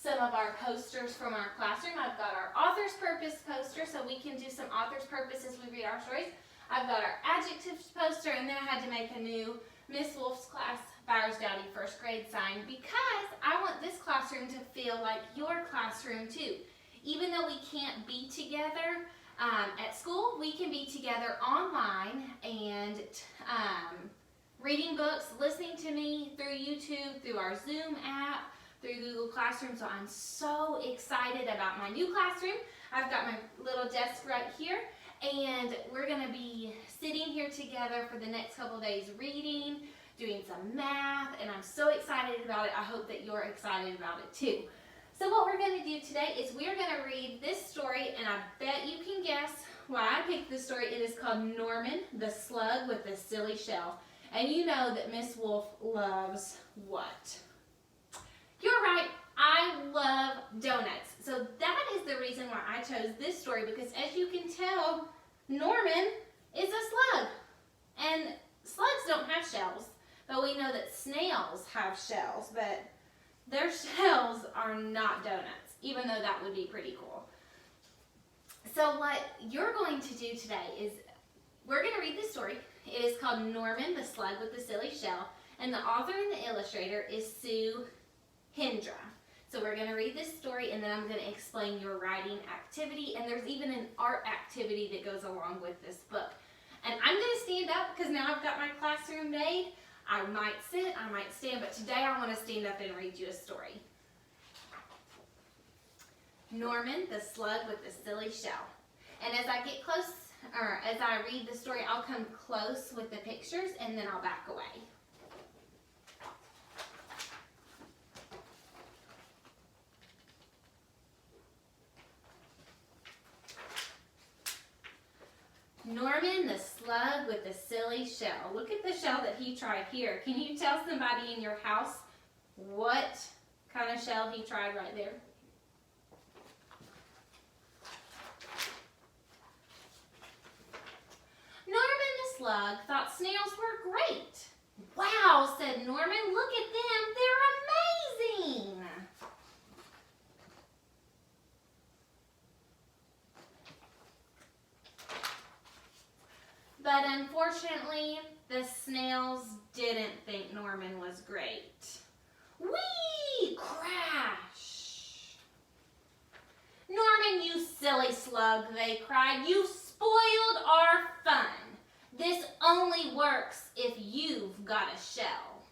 some of our posters from our classroom. I've got our author's purpose poster, so we can do some author's purpose as we read our stories. I've got our adjectives poster, and then I had to make a new Miss Wolfe's class Byers Dowdy first grade sign because I want this classroom to feel like your classroom too. Even though we can't be together at school, we can be together online and reading books, listening to me through YouTube, through our Zoom app, through Google Classroom. So I'm so excited about my new classroom. I've got my little desk right here, and we're going to be sitting here together for the next couple of days reading, doing some math, and I'm so excited about it. I hope that you're excited about it too. So what we're going to do today is we're going to read this story, and I bet you can guess why I picked this story. It is called Norman the Slug with the Silly Shell. And you know that Miss Wolfe loves what? You're right, I love donuts. So that is the reason why I chose this story, because as you can tell, Norman is a slug. And slugs don't have shells, but we know that snails have shells, but their shells are not donuts, even though that would be pretty cool. So what you're going to do today is we're going to read this story. It is called Norman the Slug with the Silly Shell, and the author and the illustrator is Sue Hendra. So we're going to read this story, and then I'm going to explain your writing activity, and there's even an art activity that goes along with this book. And I'm going to stand up because now I've got my classroom made. I might sit, I might stand, but today I want to stand up and read you a story. Norman the Slug with the Silly Shell. And as I get close, or as I read the story, I'll come close with the pictures and then I'll back away. Norman the Slug with the Silly Shell. Look at the shell that he tried here. Can you tell somebody in your house what kind of shell he tried right there? Norman the Slug thought snails were great. Wow, said Norman, look at them, they're amazing. But unfortunately, the snails didn't think Norman was great. Whee! Crash! Norman, you silly slug, they cried. You spoiled our fun. This only works if you've got a shell.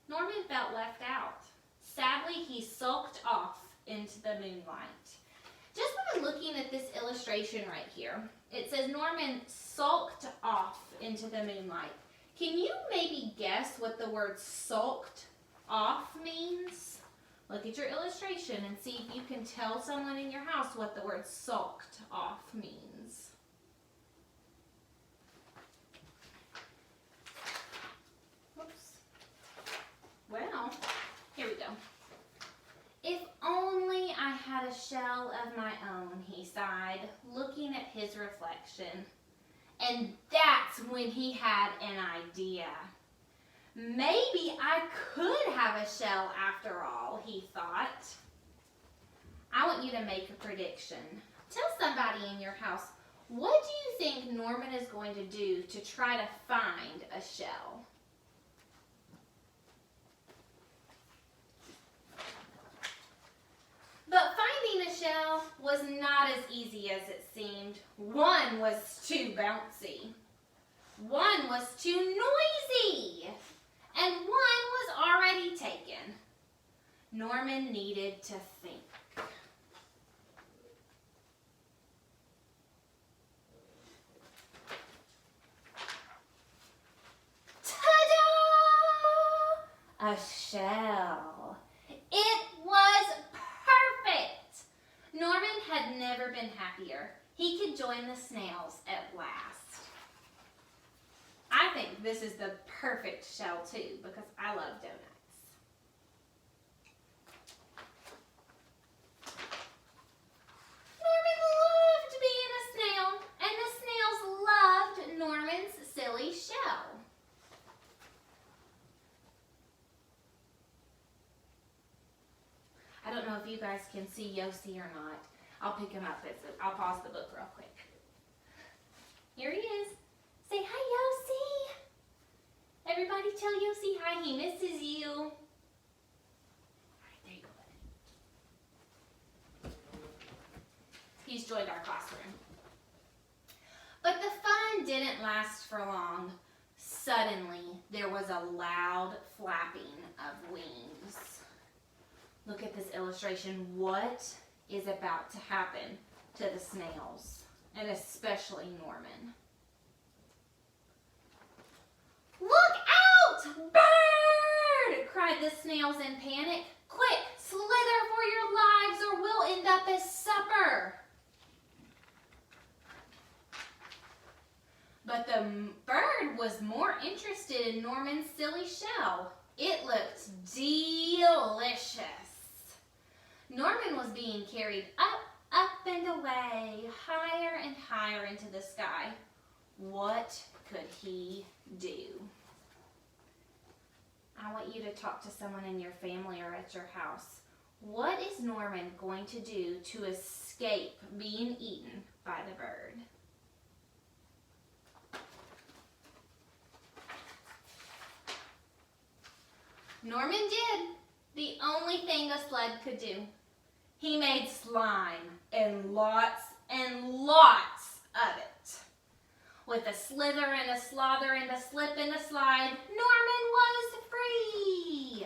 Norman felt left out. Sadly, he sulked off into the moonlight. Just by looking at this illustration right here, it says Norman sulked off into the moonlight. Can you maybe guess what the word sulked off means? Look at your illustration and see if you can tell someone in your house what the word sulked off means. Whoops. Well, here we go. If only I had a shell of my own, he sighed, looking at his reflection. And that's when he had an idea. Maybe I could have a shell after all, he thought. I want you to make a prediction. Tell somebody in your house, what do you think Norman is going to do to try to find a shell? But finding a shell was not as easy as it seemed. One was too bouncy. One was too noisy. And one was already taken. Norman needed to think. Ta-da! A shell. It was perfect. Norman had never been happier. He could join the snails at last. I think this is the perfect shell too because I love donuts. Norman loved being a snail, and the snails loved Norman's silly shell. I don't know if you guys can see Yossi or not. I'll pick him up. I'll pause the book real quick. Here he is. Say hi, Yossi. Everybody tell Yossi hi. He misses you. All right, there you go, buddy. He's joined our classroom. But the fun didn't last for long. Suddenly, there was a loud flapping of wings. Look at this illustration. What is about to happen to the snails, and especially Norman? Look out! Bird! Cried the snails in panic. Quick, slither for your lives or we'll end up as supper. But the bird was more interested in Norman's silly shell. It looked delicious. Norman was being carried up, up and away, higher and higher into the sky. What could he do? I want you to talk to someone in your family or at your house. What is Norman going to do to escape being eaten by the bird? Norman did the only thing a slug could do. He made slime and lots of it. With a slither and a slother and a slip and a slide, Norman was free.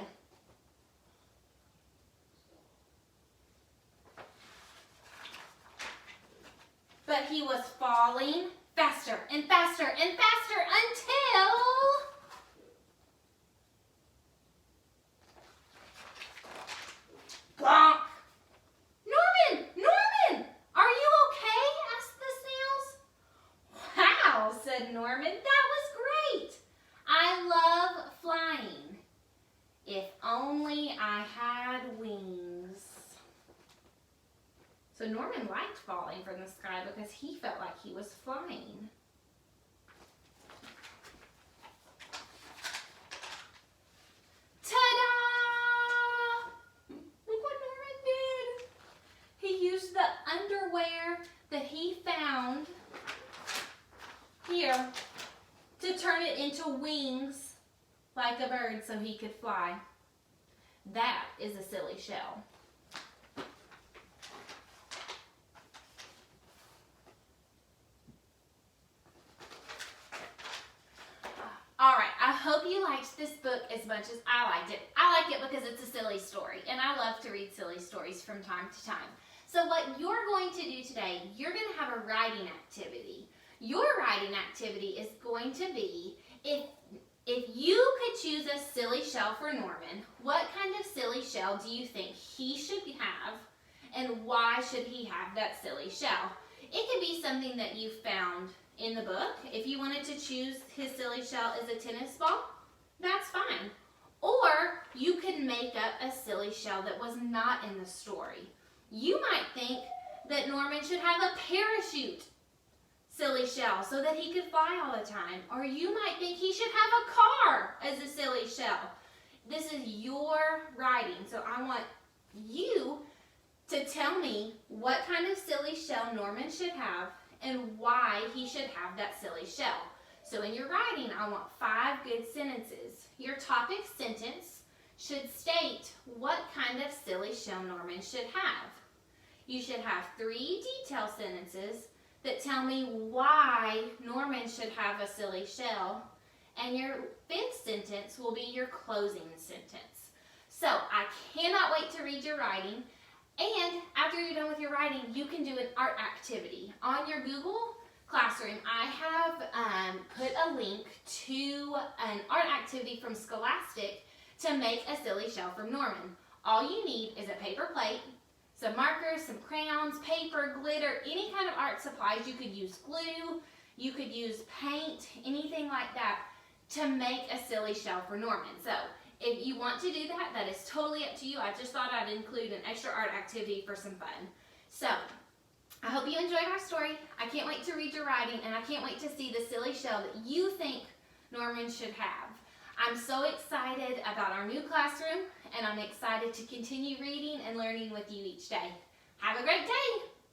But he was falling faster and faster and faster until... Bonk! Norman! Norman! Are you okay? Asked the snails. Wow, said Norman. That was great. I love flying. If only I had wings. So Norman liked falling from the sky because he felt like he was flying. Underwear that he found here to turn it into wings like a bird so he could fly. That is a silly shell. Alright, I hope you liked this book as much as I liked it. I like it because it's a silly story, and I love to read silly stories from time to time. So what you're going to do today, you're going to have a writing activity. Your writing activity is going to be, if you could choose a silly shell for Norman, what kind of silly shell do you think he should have, and why should he have that silly shell? It could be something that you found in the book. If you wanted to choose his silly shell as a tennis ball, that's fine. Or you could make up a silly shell that was not in the story. You might think that Norman should have a parachute silly shell so that he could fly all the time. Or you might think he should have a car as a silly shell. This is your writing, so I want you to tell me what kind of silly shell Norman should have and why he should have that silly shell. So in your writing, I want 5 good sentences. Your topic sentence should state what kind of silly shell Norman should have. You should have 3 detail sentences that tell me why Norman should have a silly shell. And your 5th sentence will be your closing sentence. So I cannot wait to read your writing. And after you're done with your writing, you can do an art activity. On your Google Classroom, I have put a link to an art activity from Scholastic to make a silly shell from Norman. All you need is a paper plate, some markers, some crayons, paper, glitter, any kind of art supplies. You could use glue, you could use paint, anything like that to make a silly shell for Norman. So if you want to do that, that is totally up to you. I just thought I'd include an extra art activity for some fun. So I hope you enjoyed our story. I can't wait to read your writing, and I can't wait to see the silly shell that you think Norman should have. I'm so excited about our new classroom, and I'm excited to continue reading and learning with you each day. Have a great day!